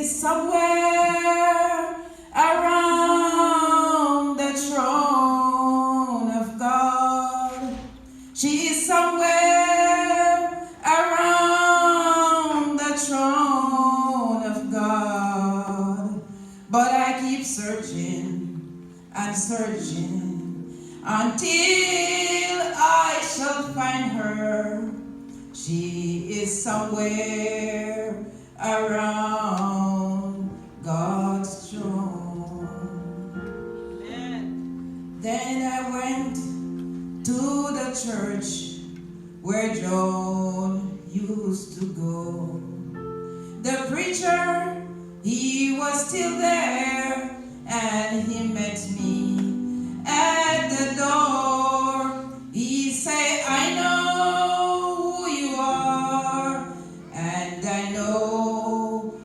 is somewhere around the throne of God. She is somewhere around the throne of God. But I keep searching and searching until I shall find her. She is somewhere around God's throne. Amen. Then I went to the church where John used to go. The preacher, he was still there, and he met me